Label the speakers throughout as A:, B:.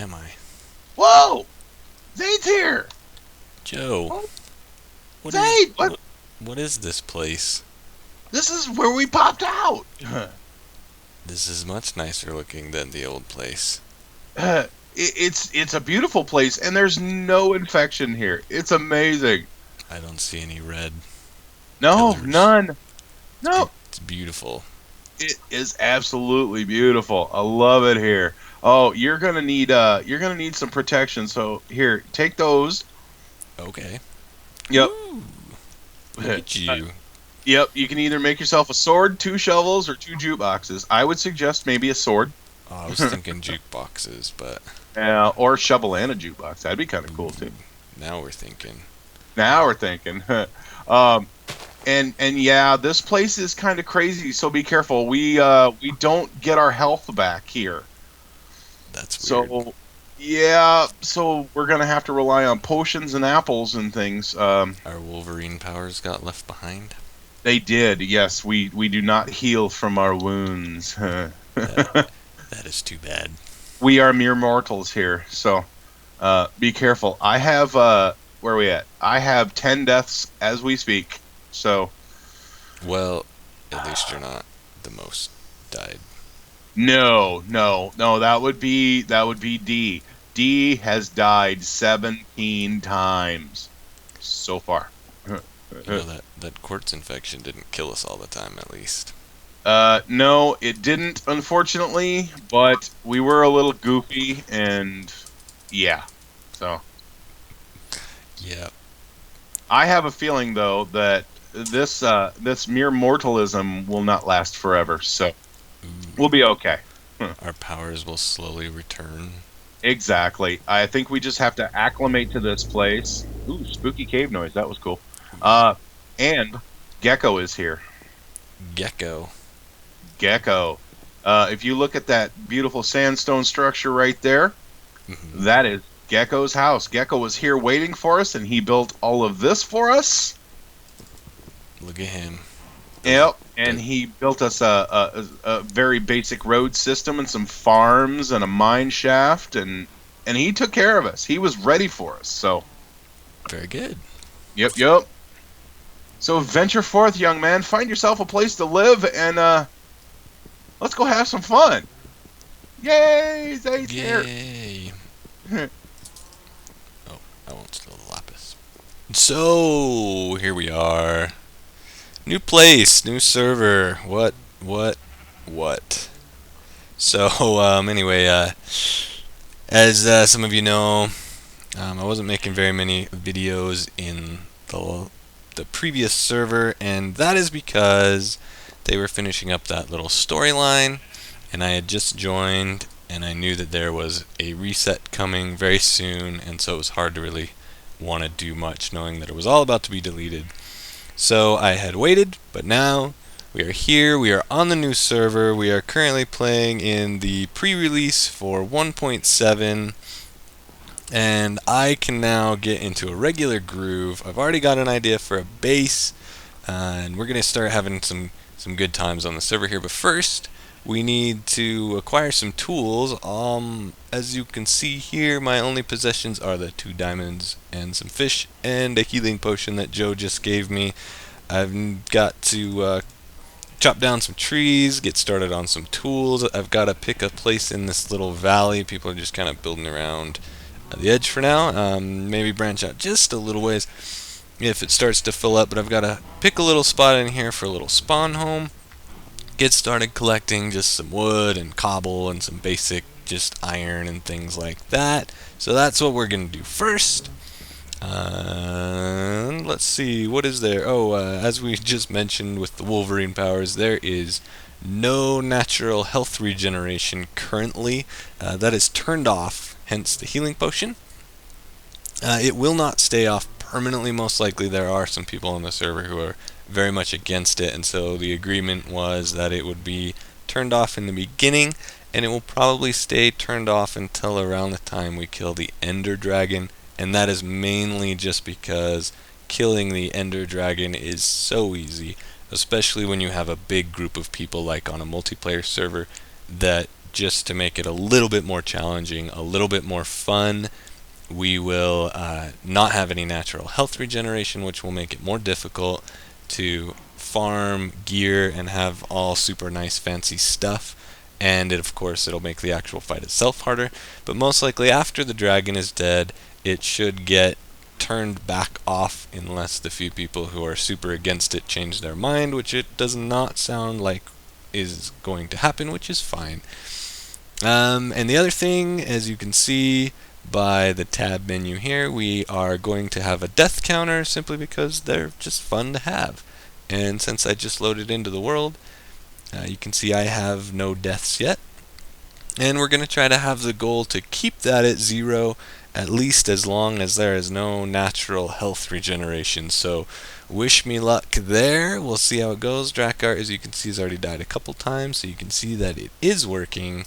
A: am I?
B: Whoa! Zade's here!
A: Joe,
B: Oh,
A: what is
B: Zade! What?
A: what is this place?
B: This is where we popped out!
A: This is much nicer looking than the old place.
B: It's a beautiful place, and there's no infection here. It's amazing.
A: I don't see any red
B: No,
A: pillars.
B: none. No,
A: It's beautiful.
B: it is absolutely beautiful. I love it here. Oh, you're gonna need some protection. So here, take those.
A: Okay.
B: Yep.
A: Ooh, look at you.
B: Yep. You can either make yourself a sword, two shovels, or two jukeboxes. I would suggest maybe a sword.
A: Oh, I was thinking jukeboxes, but
B: Or a shovel and a jukebox. That'd be kind of cool too.
A: now we're thinking.
B: Now we're thinking. um, and yeah, this place is kind of crazy. So be careful. We don't get our health back here.
A: That's weird.
B: So yeah, so we're gonna have to rely on potions and apples and things.
A: Our Wolverine powers got left behind.
B: They did. Yes, we do not heal from our wounds.
A: That that is too bad.
B: We are mere mortals here. So be careful. I have where are we at? I have 10 deaths as we speak. So
A: Well, at least you're not the most died.
B: no, no, no. That would be D. D has died 17 times so far.
A: You know that quartz infection didn't kill us all the time, at least.
B: No, it didn't, unfortunately. But we were a little goofy, and yeah. So
A: Yeah.
B: I have a feeling, though, that this mere mortalism will not last forever. So we'll
A: Ooh.
B: be okay.
A: Our powers will slowly return.
B: Exactly. I think we just have to acclimate to this place. Ooh, spooky cave noise. That was cool. And Gecko is here.
A: Gecko.
B: Gecko. If you look at that beautiful sandstone structure right there,
A: Hmm.
B: that is Gecko's house. Gecko was here waiting for us, and he built all of this for us.
A: Look at him. Does it,
B: Yep. And
A: does,
B: he built us a very basic road system and some farms and a mine shaft, and he took care of us. He was ready for us. So,
A: very good.
B: yep, yep. So venture forth, young man. Find yourself a place to live, and let's go have some fun. Yay! Zane's here.
A: Yay. Oh, I won't steal the lapis. So, here we are. New place, new server. What? So, anyway, as some of you know, I wasn't making very many videos in the previous server, and that is because they were finishing up that little storyline, and I had just joined, and I knew that there was a reset coming very soon, and so it was hard to really want to do much, knowing that it was all about to be deleted. So I had waited, but now we are here. We are on the new server. We are currently playing in the pre-release for 1.7, and I can now get into a regular groove. I've already got an idea for a base, and we're gonna start having some good times on the server here. But first, we need to acquire some tools. As you can see here, my only possessions are the 2 diamonds and some fish and a healing potion that Joe just gave me. I've got to chop down some trees, get started on some tools. I've got to pick a place in this little valley. People are just kind of building around the edge for now. Maybe branch out just a little ways if it starts to fill up, but I've got to pick a little spot in here for a little spawn home. Get started collecting just some wood and cobble and some basic just iron and things like that. So that's what we're going to do first. Let's see, what is there? Oh, as we just mentioned with the Wolverine powers, there is no natural health regeneration currently. That is turned off, hence the healing potion. It will not stay off permanently, most likely. There are some people on the server who are very much against it, and so the agreement was that it would be turned off in the beginning, and it will probably stay turned off until around the time we kill the Ender Dragon, and that is mainly just because killing the Ender Dragon is so easy, especially when you have a big group of people like on a multiplayer server that just to make it a little bit more challenging, a little bit more fun, we will not have any natural health regeneration, which will make it more difficult to farm gear and have all super nice fancy stuff. And of course it'll make the actual fight itself harder. But most likely after the dragon is dead, it should get turned back off unless the few people who are super against it change their mind, which it does not sound like is going to happen, which is fine. And the other thing, as you can see by the tab menu here, we are going to have a death counter simply because they're just fun to have. And since I just loaded into the world, you can see I have no deaths yet. And we're going to try to have the goal to keep that at 0 at least as long as there is no natural health regeneration. So wish me luck there. We'll see how it goes. Drakart, as you can see, has already died a couple times, so you can see that it is working.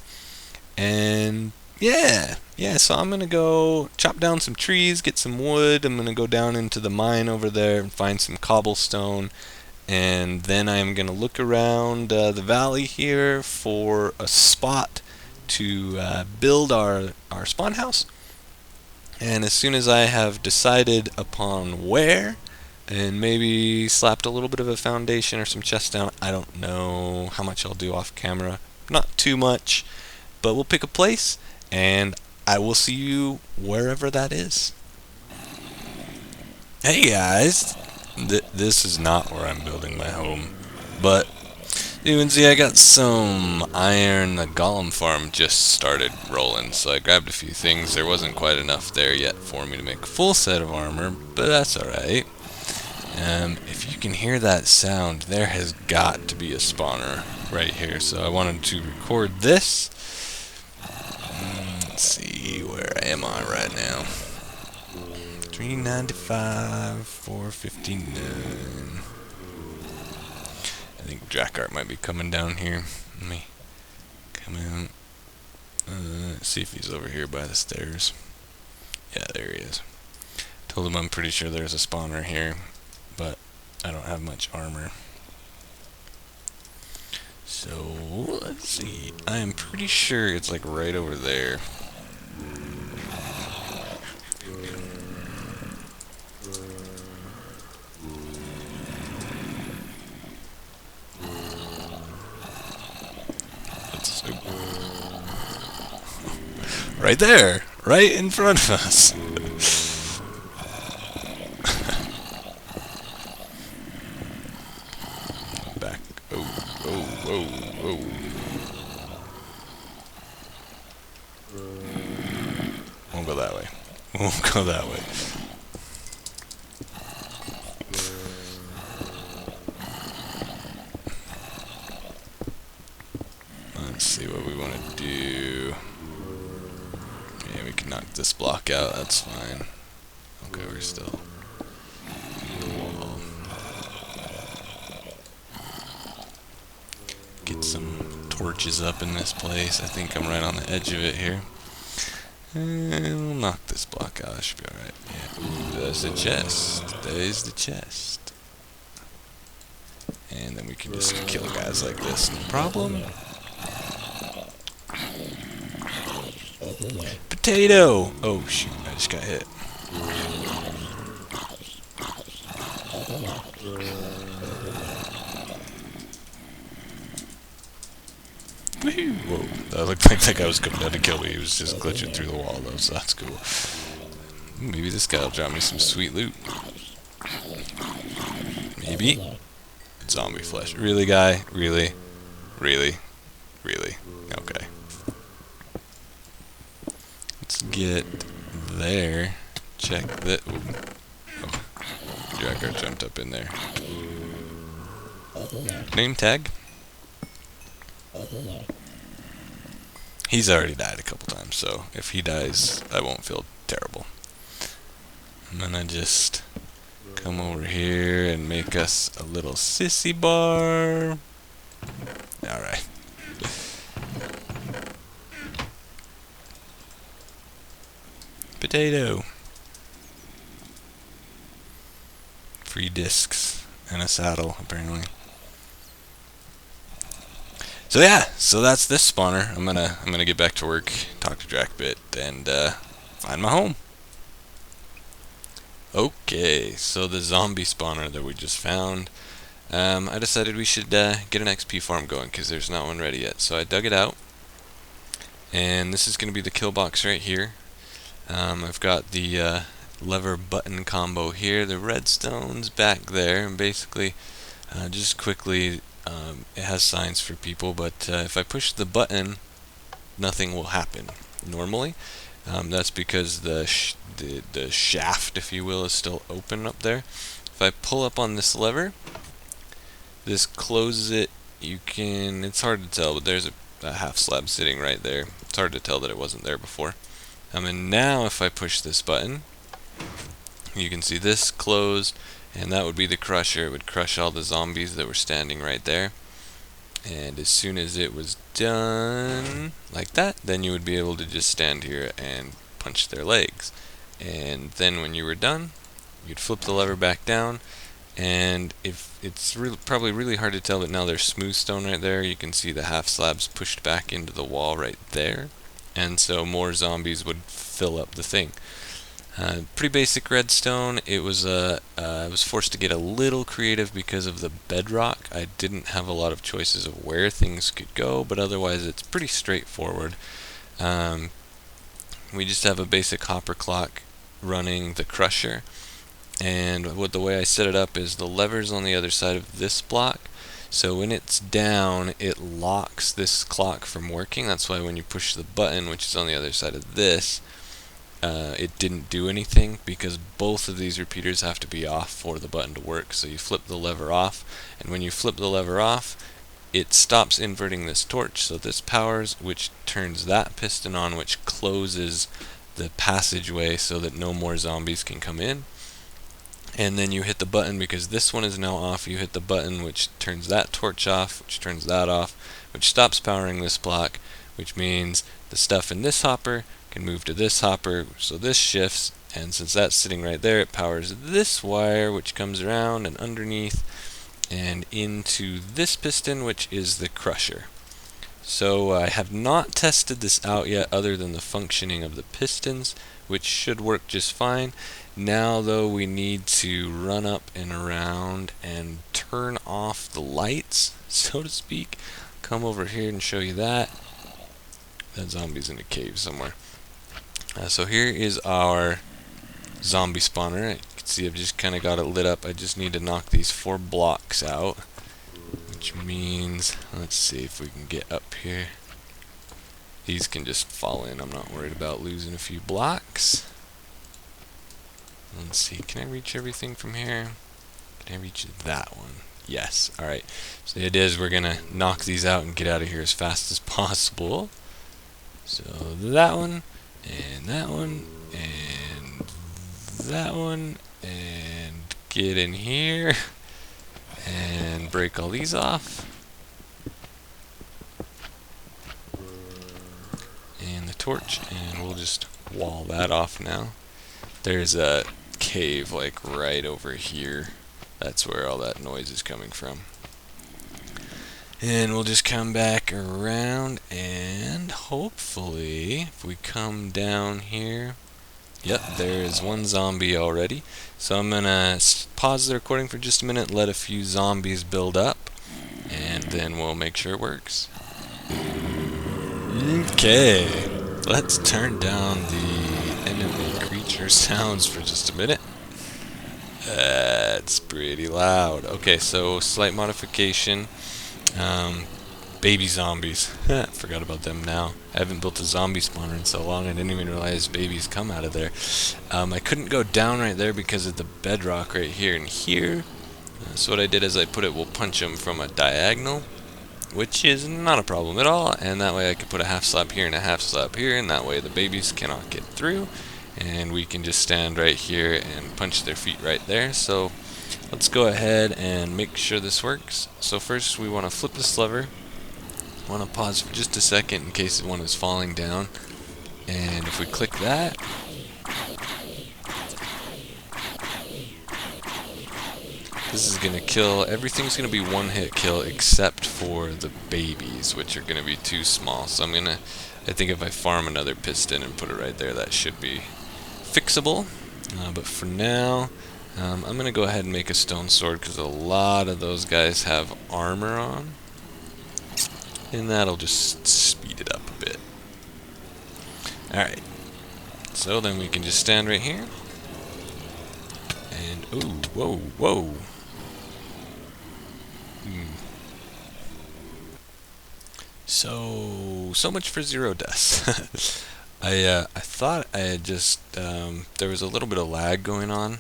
A: And yeah, so I'm going to go chop down some trees, get some wood. I'm going to go down into the mine over there and find some cobblestone. And then I'm going to look around the valley here for a spot to build our spawn house. And as soon as I have decided upon where, and maybe slapped a little bit of a foundation or some chests down, I don't know how much I'll do off camera. Not too much, but we'll pick a place, and I will see you wherever that is. Hey guys! This is not where I'm building my home, but you can see I got some iron. The golem farm just started rolling, so I grabbed a few things. There wasn't quite enough there yet for me to make a full set of armor, but that's alright. If you can hear that sound, there has got to be a spawner right here, so I wanted to record this. Let's see, where am I right now? 395, 459. I think Drakart might be coming down here. Let me come in. Let's see if he's over here by the stairs. Yeah, there he is. Told him I'm pretty sure there's a spawner here, but I don't have much armor. So, let's see. I am pretty sure it's like right over there. Right there, right in front of us. Back. Oh. Won't go that way. Won't go that way. Let's see what we want to do. Yeah, we can knock this block out, that's fine. Okay, we're still in the wall. Get some torches up in this place. I think I'm right on the edge of it here. And we'll knock this block out, that should be alright. Yeah, ooh, there's the chest. There's the chest. And then we can just kill guys like this, no problem. Potato! Oh shoot, I just got hit. Whoa, that looked like that guy was coming down to kill me. He was just glitching through the wall though, so that's cool. Maybe this guy will drop me some sweet loot. Maybe. Zombie flesh. Really, guy? Really? Really? Really? Okay. Let's get there. Check that. Ooh. Oh, Drakart jumped up in there. Name tag? He's already died a couple times, so if he dies, I won't feel terrible. I'm gonna just come over here and make us a little sissy bar. Alright. Potato. Free discs and a saddle, apparently. So yeah, so that's this spawner. I'm gonna get back to work, talk to Drakbit, and find my home. Okay, so the zombie spawner that we just found. I decided we should get an XP farm going because there's not one ready yet. So I dug it out, and this is going to be the kill box right here. I've got the lever button combo here, the redstone's back there, and basically, just quickly, it has signs for people, but if I push the button, nothing will happen normally. That's because the shaft, if you will, is still open up there. If I pull up on this lever, this closes it. It's hard to tell, but there's a half slab sitting right there. It's hard to tell that it wasn't there before. And now if I push this button, you can see this closed, and that would be the crusher. It would crush all the zombies that were standing right there. And as soon as it was done like that, then you would be able to just stand here and punch their legs. And then when you were done, you'd flip the lever back down, and if it's probably really hard to tell, but now there's smooth stone right there. You can see the half slabs pushed back into the wall right there, and so more zombies would fill up the thing. Pretty basic redstone. I was forced to get a little creative because of the bedrock. I didn't have a lot of choices of where things could go, but otherwise it's pretty straightforward. We just have a basic hopper clock running the crusher, and the way I set it up is the lever's on the other side of this block. So when it's down, it locks this clock from working. That's why when you push the button, which is on the other side of this, it didn't do anything, because both of these repeaters have to be off for the button to work. So you flip the lever off, and when you flip the lever off, it stops inverting this torch, so this powers, which turns that piston on, which closes the passageway so that no more zombies can come in. And then you hit the button, because this one is now off. You hit the button, which turns that torch off, which turns that off, which stops powering this block, which means the stuff in this hopper can move to this hopper, so this shifts, and since that's sitting right there, it powers this wire, which comes around and underneath and into this piston, which is the crusher. So I have not tested this out yet, other than the functioning of the pistons, which should work just fine. Now though, we need to run up and around and turn off the lights, so to speak. Come over here and show you that. That zombie's in a cave somewhere. So here is our zombie spawner. You can see I've just kind of got it lit up. I just need to knock these 4 blocks out, which means, let's see if we can get up here. These can just fall in. I'm not worried about losing a few blocks. Let's see, can I reach everything from here? Can I reach that one? Yes. Alright, so it is, we're gonna knock these out and get out of here as fast as possible. So that one, and that one, and that one, and get in here and break all these off, and the torch, and we'll just wall that off now. There's a cave like right over here. That's where all that noise is coming from. And we'll just come back around, and hopefully if we come down here, yep, there is one zombie already. So I'm gonna pause the recording for just a minute, let a few zombies build up, and then we'll make sure it works. Okay, let's turn down the enemy creature sounds for just a minute. That's pretty loud. Okay, so slight modification. Baby zombies. Forgot about them now. I haven't built a zombie spawner in so long, I didn't even realize babies come out of there. I couldn't go down right there because of the bedrock right here and here. So what I did is I put it, we'll punch them from a diagonal, which is not a problem at all, and that way I could put a half slab here and a half slab here, and that way the babies cannot get through, and we can just stand right here and punch their feet right there. So let's go ahead and make sure this works. So first we want to flip this lever. I want to pause for just a second in case one is falling down. And if we click that, this is going to kill, everything's going to be one hit kill except for the babies, which are gonna be too small. So I think if I farm another piston and put it right there, that should be fixable. But for now, I'm gonna go ahead and make a stone sword because a lot of those guys have armor on, and that'll just speed it up a bit. Alright, so then we can just stand right here, and ooh, whoa, whoa. So much for 0 deaths. I thought I had just, there was a little bit of lag going on,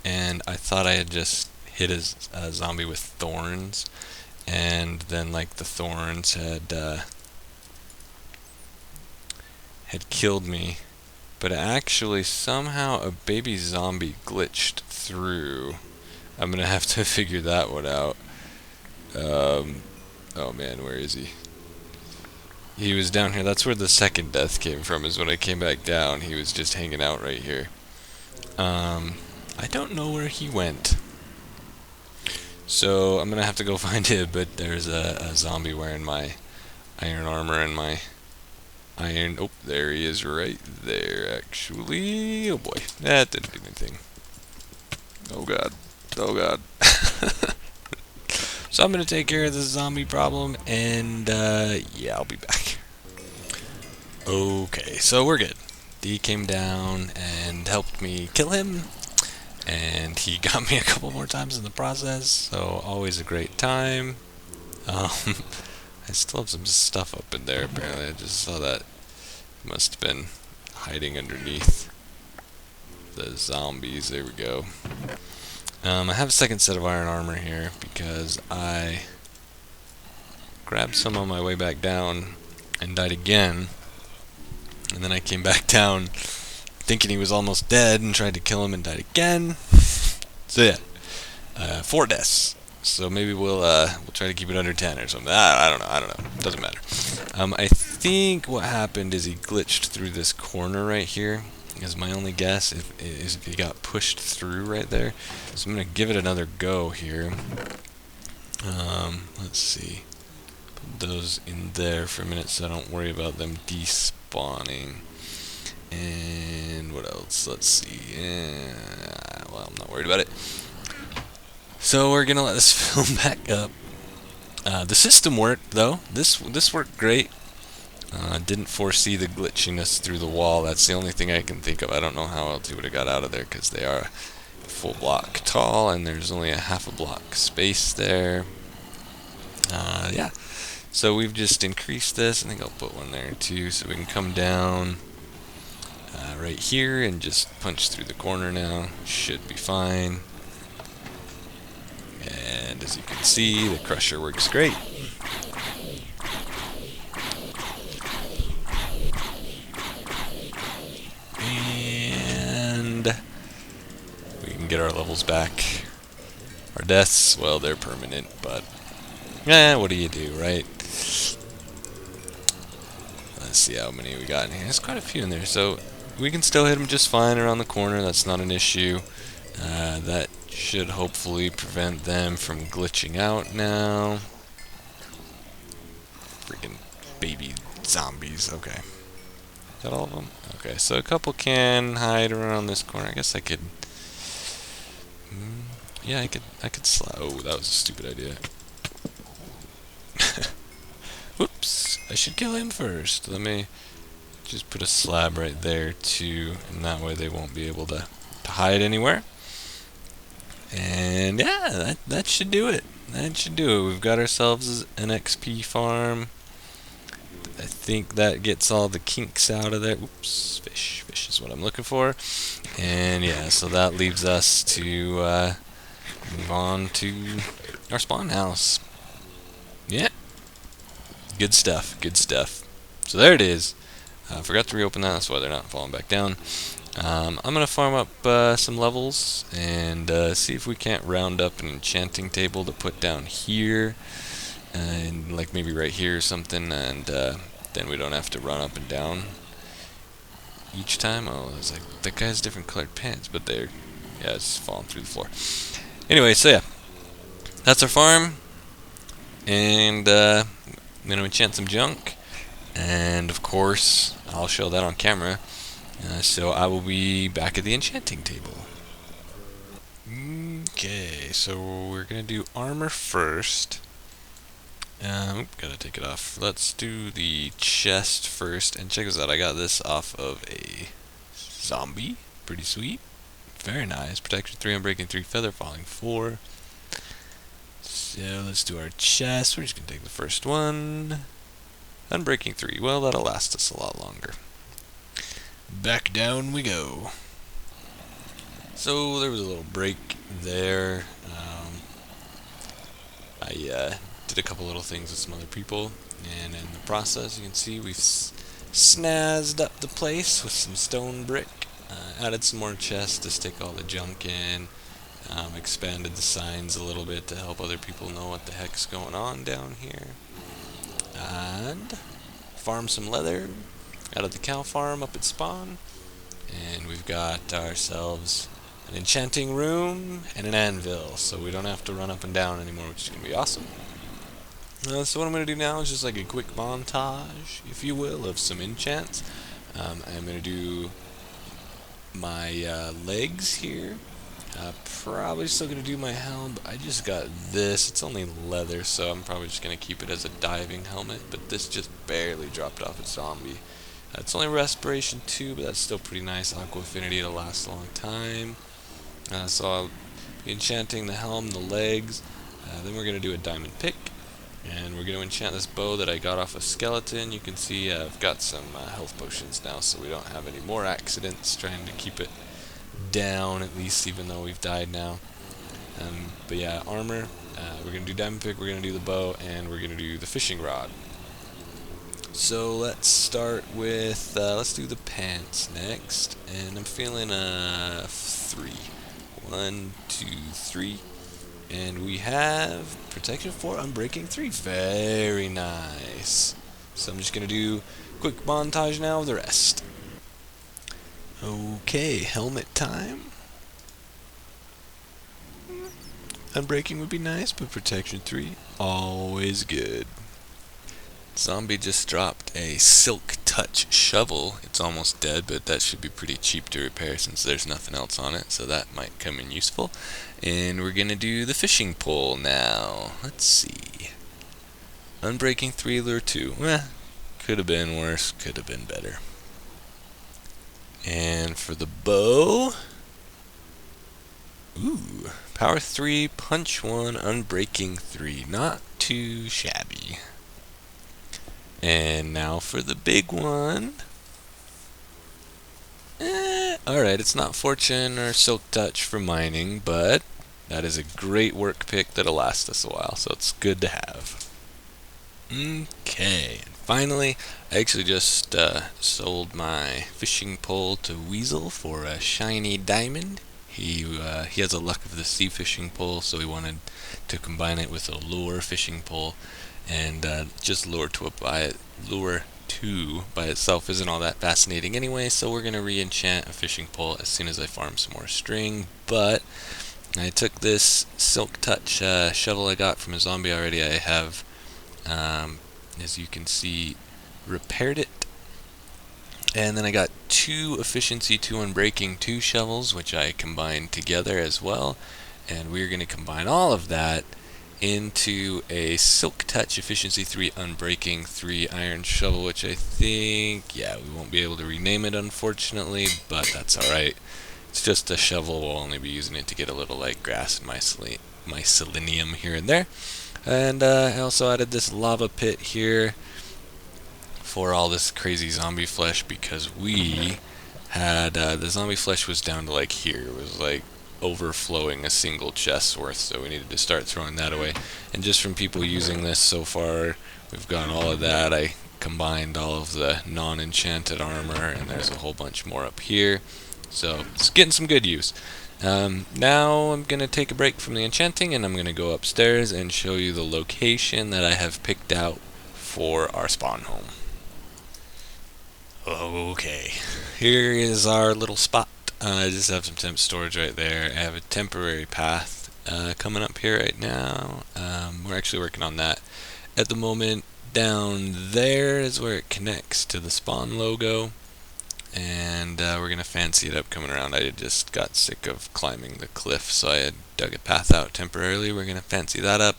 A: and I thought I had just hit a zombie with thorns, and then like the thorns had killed me, but actually somehow a baby zombie glitched through. I'm gonna have to figure that one out. Oh man, where is he? He was down here. That's where the second death came from, is when I came back down. He was just hanging out right here. I don't know where he went. So I'm going to have to go find him, but there's a zombie wearing my iron armor and my iron... Oh, there he is right there, actually. Oh boy, that didn't do anything. Oh god. Oh god. So I'm going to take care of this zombie problem, and yeah, I'll be back. Okay, so we're good. D came down and helped me kill him, and he got me a couple more times in the process, so always a great time. I still have some stuff up in there, apparently. I just saw that. Must have been hiding underneath the zombies. There we go. I have a second set of iron armor here because I grabbed some on my way back down and died again, and then I came back down thinking he was almost dead and tried to kill him and died again. So yeah, 4 deaths. So maybe we'll try to keep it under 10 or something. I don't know. Doesn't matter. I think what happened is he glitched through this corner right here. Is my only guess if he got pushed through right there. So I'm gonna give it another go here. Let's see. Put those in there for a minute so I don't worry about them despawning. And what else? Let's see. Well, I'm not worried about it. So we're gonna let this fill back up. The system worked though. This worked great. Didn't foresee the glitchiness through the wall. That's the only thing I can think of. I don't know how else he would have got out of there because they are a full block tall and there's only a half a block space there. Yeah. So we've just increased this. I think I'll put one there too so we can come down right here and just punch through the corner now. Should be fine. And as you can see, the crusher works great. And we can get our levels back. Our deaths, well, they're permanent, but what do you do, right? Let's see how many we got in here. There's quite a few in there, so we can still hit them just fine around the corner. That's not an issue. That should hopefully prevent them from glitching out now. Freaking baby zombies. Okay. Is that all of them? Okay, so a couple can hide around this corner. I guess I could... yeah, I could slide... Oh, that was a stupid idea. Whoops. I should kill him first. Let me just put a slab right there, too. And that way they won't be able to hide anywhere. And yeah, that should do it. That should do it. We've got ourselves an XP farm. I think that gets all the kinks out of there. Oops, fish. Fish is what I'm looking for. And yeah, so that leaves us to move on to our spawn house. Yeah. Good stuff. Good stuff. So there it is. I forgot to reopen that. That's why they're not falling back down. I'm going to farm up some levels and see if we can't round up an enchanting table to put down here. And like maybe right here or something, and then we don't have to run up and down each time. Oh, it's like that guy has different colored pants, but they're, yeah, it's falling through the floor. Anyway, so yeah, that's our farm. And I'm going to enchant some junk. And of course, I'll show that on camera. So I will be back at the enchanting table. Okay, so we're going to do armor first. Gotta take it off. Let's do the chest first. And check this out, I got this off of a zombie. Pretty sweet. Very nice. Protection 3, Unbreaking 3, Feather Falling 4. So let's do our chest. We're just gonna take the first one. Unbreaking 3. Well, that'll last us a lot longer. Back down we go. So there was a little break there. I did a couple little things with some other people, and in the process you can see we've snazzed up the place with some stone brick. Added some more chests to stick all the junk in. Expanded the signs a little bit to help other people know what the heck's going on down here. And farmed some leather out of the cow farm up at spawn. And we've got ourselves an enchanting room and an anvil, so we don't have to run up and down anymore, which is going to be awesome. So what I'm going to do now is just like a quick montage, if you will, of some enchants. I'm going to do my legs here. Probably still going to do my helm, but I just got this. It's only leather, so I'm probably just going to keep it as a diving helmet, but this just barely dropped off a zombie. It's only respiration 2, but that's still pretty nice. Aqua affinity to last a long time. So I'll be enchanting the helm, the legs. Then we're going to do a diamond pick. And we're going to enchant this bow that I got off a skeleton. You can see I've got some health potions now, so we don't have any more accidents, trying to keep it down at least, even though we've died now. But yeah, armor, we're going to do diamond pick, we're going to do the bow, and we're going to do the fishing rod. So let's start with, let's do the pants next, and I'm feeling 3. 1, 2, 3. And we have protection 4, Unbreaking 3. Very nice. So I'm just going to do a quick montage now of the rest. Okay, helmet time. Unbreaking would be nice, but protection 3, always good. Zombie just dropped a Silk Touch shovel. It's almost dead, but that should be pretty cheap to repair since there's nothing else on it, so that might come in useful. And we're gonna do the fishing pole now. Let's see. Unbreaking 3, lure 2. Could have been worse, could have been better. And for the bow, ooh, power 3, punch 1, Unbreaking 3. Not too shabby. And now for the big one. Alright, it's not Fortune or Silk Touch for mining, but that is a great work pick that'll last us a while, so it's good to have. Okay, and finally, I actually just sold my fishing pole to Weasel for a shiny diamond. He has a Luck of the Sea fishing pole, so he wanted to combine it with a lure fishing pole. And just lure 2 by itself isn't all that fascinating anyway, so we're going to re-enchant a fishing pole as soon as I farm some more string. But I took this Silk Touch shovel I got from a zombie already. I have, as you can see, repaired it. And then I got 2 efficiency 2 Unbreaking 2 shovels, which I combined together as well. And we're going to combine all of that into a Silk Touch efficiency 3 Unbreaking 3 iron shovel, which I think, yeah, we won't be able to rename it unfortunately, but that's alright. It's just a shovel, we'll only be using it to get a little like grass and mycelium here and there. And I also added this lava pit here for all this crazy zombie flesh, because we had, the zombie flesh was down to like here, it was like overflowing a single chest's worth, so we needed to start throwing that away. And just from people using this so far, we've got all of that. I combined all of the non-enchanted armor, and there's a whole bunch more up here, so it's getting some good use. Now I'm going to take a break from the enchanting, and I'm going to go upstairs and show you the location that I have picked out for our spawn home. Okay, here is our little spot. I just have some temp storage right there. I have a temporary path coming up here right now. We're actually working on that. at the moment. Down there is where it connects to the spawn logo, and we're gonna fancy it up coming around. I just got sick of climbing the cliff, so I had dug a path out temporarily. We're gonna fancy that up.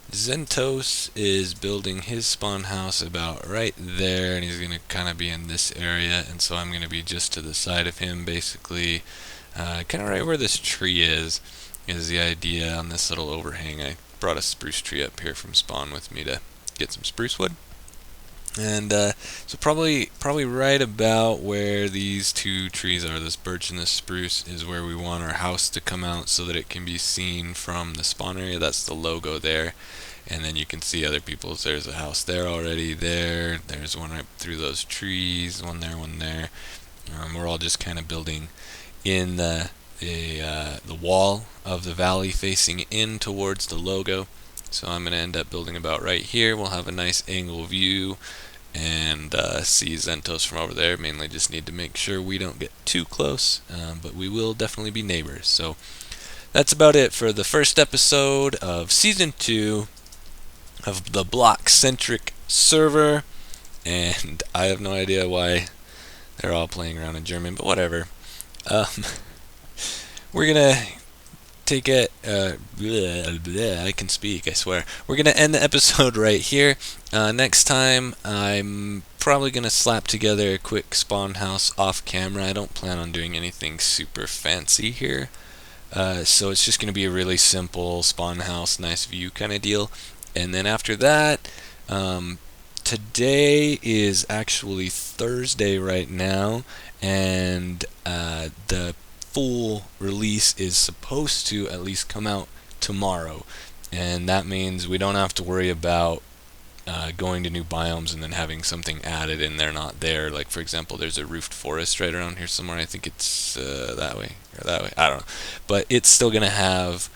A: Zentos is building his spawn house about right there, and he's gonna kind of be in this area, and so I'm gonna be just to the side of him, basically, kind of right where this tree is the idea on this little overhang. I brought a spruce tree up here from spawn with me to get some spruce wood. And so probably right about where these two trees are, this birch and this spruce, is where we want our house to come out so that it can be seen from the spawn area. That's the logo there. And then you can see other people's. There's a house there already. There's one right through those trees. One there, one there. We're all just kind of building in the wall of the valley facing in towards the logo. So I'm going to end up building about right here. We'll have a nice angle view and see Zentos from over there. Mainly just need to make sure we don't get too close, but we will definitely be neighbors. So that's about it for the first episode of Season 2 of the bloXCentric server. And I have no idea why they're all playing around in German, but whatever. We're going to take it, I can speak, I swear. We're going to end the episode right here. Next time, I'm probably going to slap together a quick spawn house off camera. I don't plan on doing anything super fancy here. So it's just going to be a really simple spawn house, nice view kind of deal. And then after that, today is actually Thursday right now, and the full release is supposed to at least come out tomorrow, and that means we don't have to worry about going to new biomes and then having something added and they're not there. Like, for example, there's a roofed forest right around here somewhere. I think it's that way or that way, I don't know, but it's still gonna have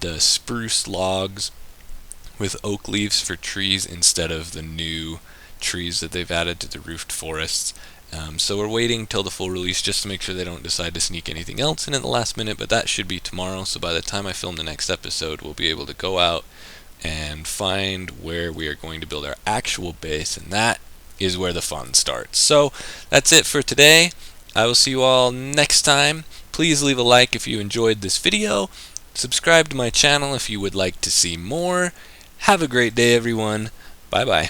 A: the spruce logs with oak leaves for trees instead of the new trees that they've added to the roofed forests. So we're waiting till the full release just to make sure they don't decide to sneak anything else in at the last minute, but that should be tomorrow. So by the time I film the next episode, we'll be able to go out and find where we are going to build our actual base, and that is where the fun starts. So that's it for today. I will see you all next time. Please leave a like if you enjoyed this video. Subscribe to my channel if you would like to see more. Have a great day, everyone. Bye-bye.